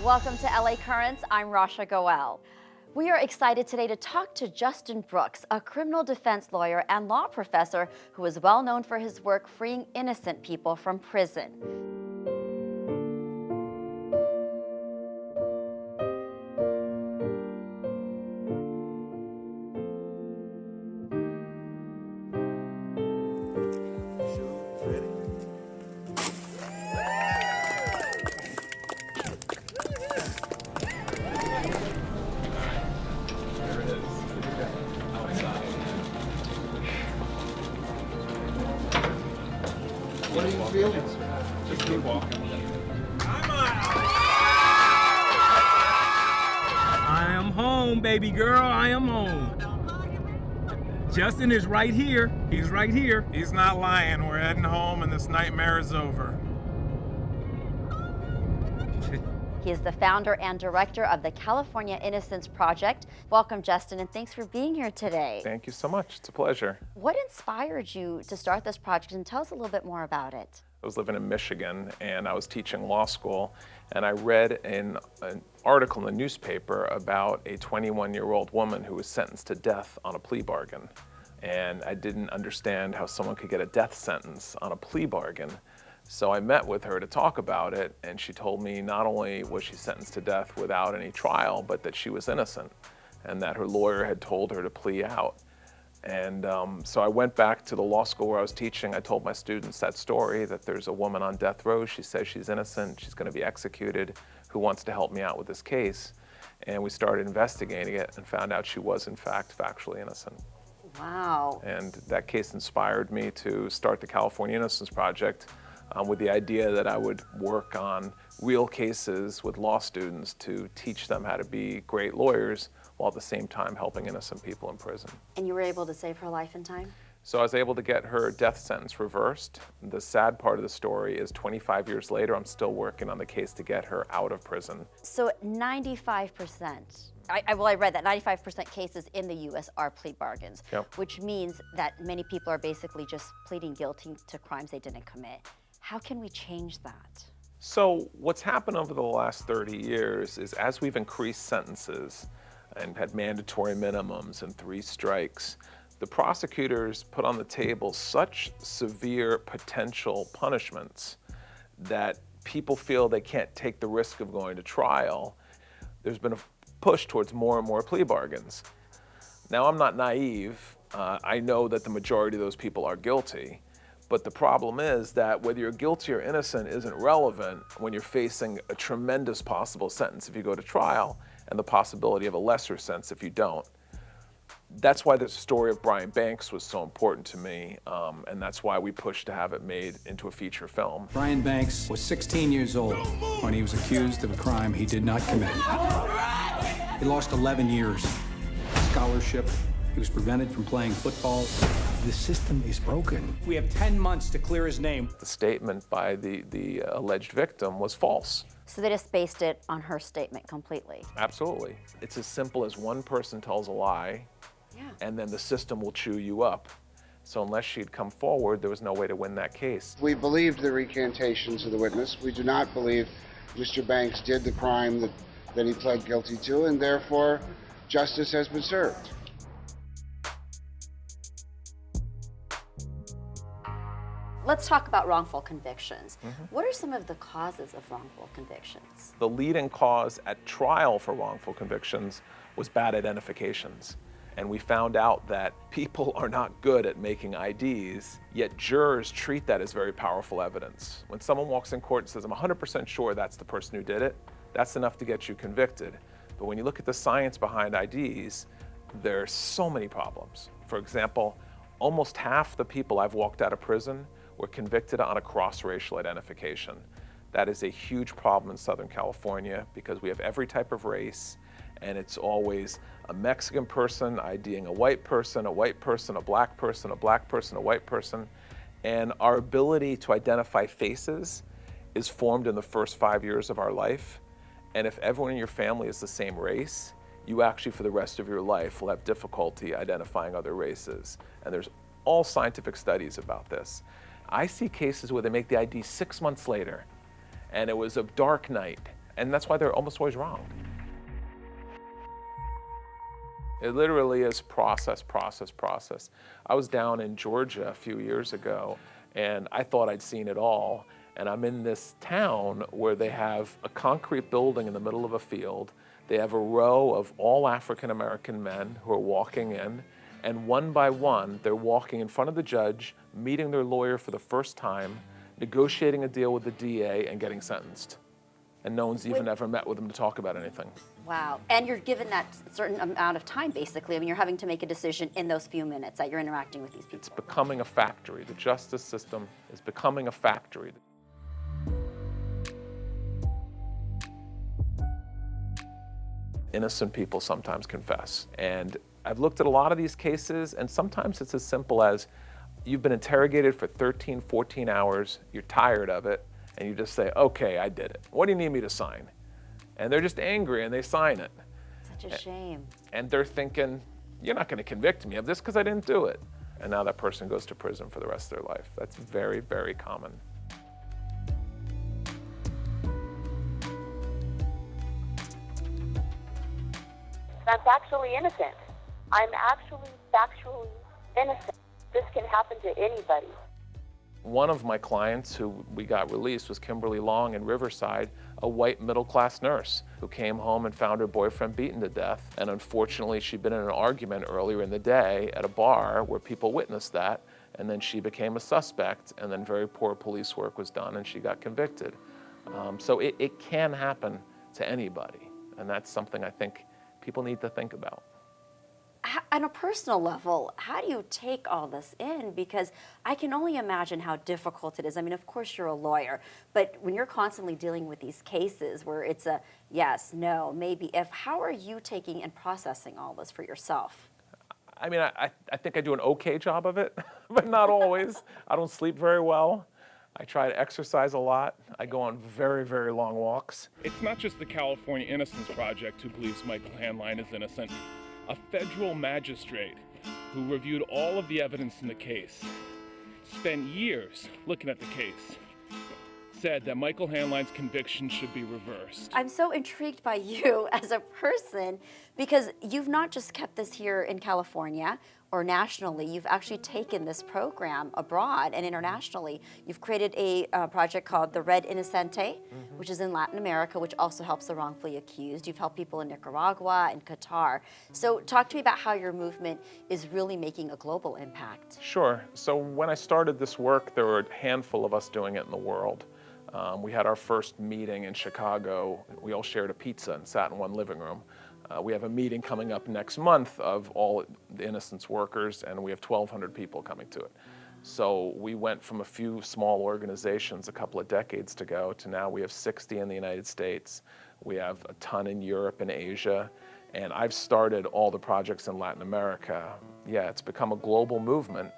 Welcome to LA Currents. I'm Rasha Goel. We are excited today to talk to Justin Brooks, a criminal defense lawyer and law professor who is well known for his work freeing innocent people from prison. What are you feeling, sir? Just keep walking. I am home, baby girl. I am home. Justin is right here. He's right here. He's not lying. We're heading home and this nightmare is over. He is the founder and director of the California Innocence Project. Welcome, Justin, and thanks for being here today. Thank you so much. It's a pleasure. What inspired you to start this project, and tell us a little bit more about it? I was living in Michigan and I was teaching law school, and I read an article in the newspaper about a 21-year-old woman who was sentenced to death on a plea bargain. And I didn't understand how someone could get a death sentence on a plea bargain. So I met with her to talk about it, and she told me not only was she sentenced to death without any trial, but that she was innocent and that her lawyer had told her to plea out. And so I went back to the law school where I was teaching. I told my students that story, that there's a woman on death row. She says she's innocent. She's going to be executed. Who wants to help me out with this case? And we started investigating it and found out she was, in fact, factually innocent. Wow. And that case inspired me to start the California Innocence Project with the idea that I would work on real cases with law students to teach them how to be great lawyers while at the same time helping innocent people in prison. And you were able to save her life in time? So I was able to get her death sentence reversed. The sad part of the story is 25 years later, I'm still working on the case to get her out of prison. So 95%, I read that 95% cases in the U.S. are plea bargains, Yep. which means that many people are basically just pleading guilty to crimes they didn't commit. How can we change that? So what's happened over the last 30 years is as we've increased sentences and had mandatory minimums and 3 strikes, the prosecutors put on the table such severe potential punishments that people feel they can't take the risk of going to trial. There's been a push towards more and more plea bargains. Now, I'm not naive. I know that the majority of those people are guilty. But the problem is that whether you're guilty or innocent isn't relevant when you're facing a tremendous possible sentence if you go to trial and the possibility of a lesser sentence if you don't. That's why the story of Brian Banks was so important to me, and that's why we pushed to have it made into a feature film. Brian Banks was 16 years old when he was accused of a crime he did not commit. He lost 11 years, scholarship. He was prevented from playing football. The system is broken. We have 10 months to clear his name. The statement by the alleged victim was false. So they just based it on her statement completely. Absolutely. It's as simple as one person tells a lie, Yeah. and then the system will chew you up. So unless she'd come forward, there was no way to win that case. We believed the recantations of the witness. We do not believe Mr. Banks did the crime that he pled guilty to, and therefore justice has been served. Let's talk about wrongful convictions. What are some of the causes of wrongful convictions? The leading cause at trial for wrongful convictions was bad identifications. And we found out that people are not good at making IDs, yet jurors treat that as very powerful evidence. When someone walks in court and says, I'm 100% sure that's the person who did it, that's enough to get you convicted. But when you look at the science behind IDs, there are so many problems. For example, almost half the people I've walked out of prison were convicted on a cross-racial identification. That is a huge problem in Southern California because we have every type of race, and it's always a Mexican person IDing a white person, a black person, a black person, a white person. And our ability to identify faces is formed in the first 5 years of our life. And if everyone in your family is the same race, you actually, for the rest of your life, will have difficulty identifying other races. And there's all scientific studies about this. I see cases where they make the ID 6 months later, and it was a dark night, And that's why they're almost always wrong. It literally is process, process, process. I was down in Georgia a few years ago, and I thought I'd seen it all. And I'm in this town where they have a concrete building in the middle of a field. They have a row of all African-American men who are walking in, and one by one, they're walking in front of the judge, meeting their lawyer for the first time, negotiating a deal with the DA, and getting sentenced. And no one's even ever met with them to talk about anything. Wow. And you're given that certain amount of time, basically. I mean, you're having to make a decision in those few minutes that you're interacting with these people. It's becoming a factory. The justice system is becoming a factory. Innocent people sometimes confess. And I've looked at a lot of these cases, and sometimes it's as simple as you've been interrogated for 13, 14 hours, you're tired of it, and you just say, okay, I did it. What do you need me to sign? And they're just angry and they sign it. Such a shame. And they're thinking, you're not going to convict me of this because I didn't do it. And now that person goes to prison for the rest of their life. That's very, very common. I'm factually innocent. I'm actually factually innocent. This can happen to anybody. One of my clients who we got released was Kimberly Long in Riverside, a white middle-class nurse who came home and found her boyfriend beaten to death. And unfortunately, she'd been in an argument earlier in the day at a bar where people witnessed that, and then she became a suspect, and then very poor police work was done, and she got convicted. So it can happen to anybody, and that's something I think people need to think about. On a personal level, how do you take all this in? Because I can only imagine how difficult it is. I mean, of course you're a lawyer, but when you're constantly dealing with these cases where it's a yes, no, maybe if, how are you taking and processing all this for yourself? I mean, I think I do an okay job of it, but not always. I don't sleep very well. I try to exercise a lot. I go on very, very long walks. It's not just the California Innocence Project who believes Michael Handline is innocent. A federal magistrate who reviewed all of the evidence in the case, spent years looking at the case, said that Michael Handline's conviction should be reversed. I'm so intrigued by you as a person because you've not just kept this here in California or nationally, you've actually taken this program abroad and internationally. You've created a project called the RED Innocente, which is in Latin America, which also helps the wrongfully accused. You've helped people in Nicaragua and Qatar. So talk to me about how your movement is really making a global impact. Sure. So when I started this work, there were a handful of us doing it in the world. We had our first meeting in Chicago. We all shared a pizza and sat in one living room. We have a meeting coming up next month of all the Innocence workers, and we have 1,200 people coming to it. So we went from a few small organizations a couple of decades ago to now we have 60 in the United States. We have a ton in Europe and Asia, and I've started all the projects in Latin America. Yeah, it's become a global movement.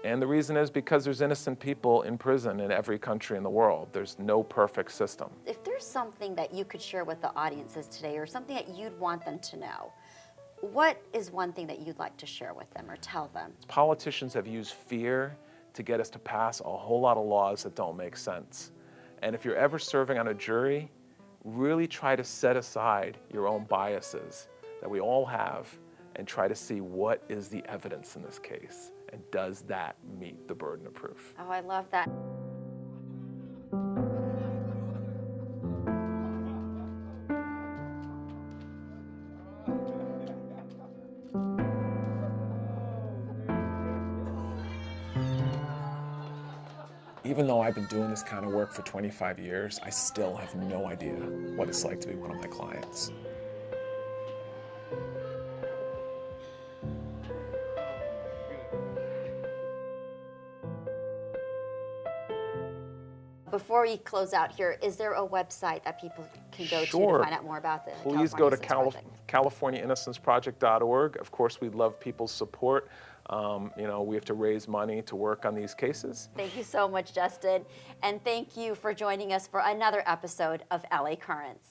And the reason is because there's innocent people in prison in every country in the world. There's no perfect system. If there's something that you could share with the audiences today or something that you'd want them to know, what is one thing that you'd like to share with them or tell them? Politicians have used fear to get us to pass a whole lot of laws that don't make sense. And if you're ever serving on a jury, really try to set aside your own biases that we all have and try to see what is the evidence in this case. And does that meet the burden of proof? Oh, I love that. Even though I've been doing this kind of work for 25 years, I still have no idea what it's like to be one of my clients. Before we close out here, is there a website that people can go to find out more about the Please go to CaliforniaInnocence CaliforniaInnocence.org. Of course, we'd love people's support. We have to raise money to work on these cases. Thank you so much, Justin. And thank you for joining us for another episode of LA Currents.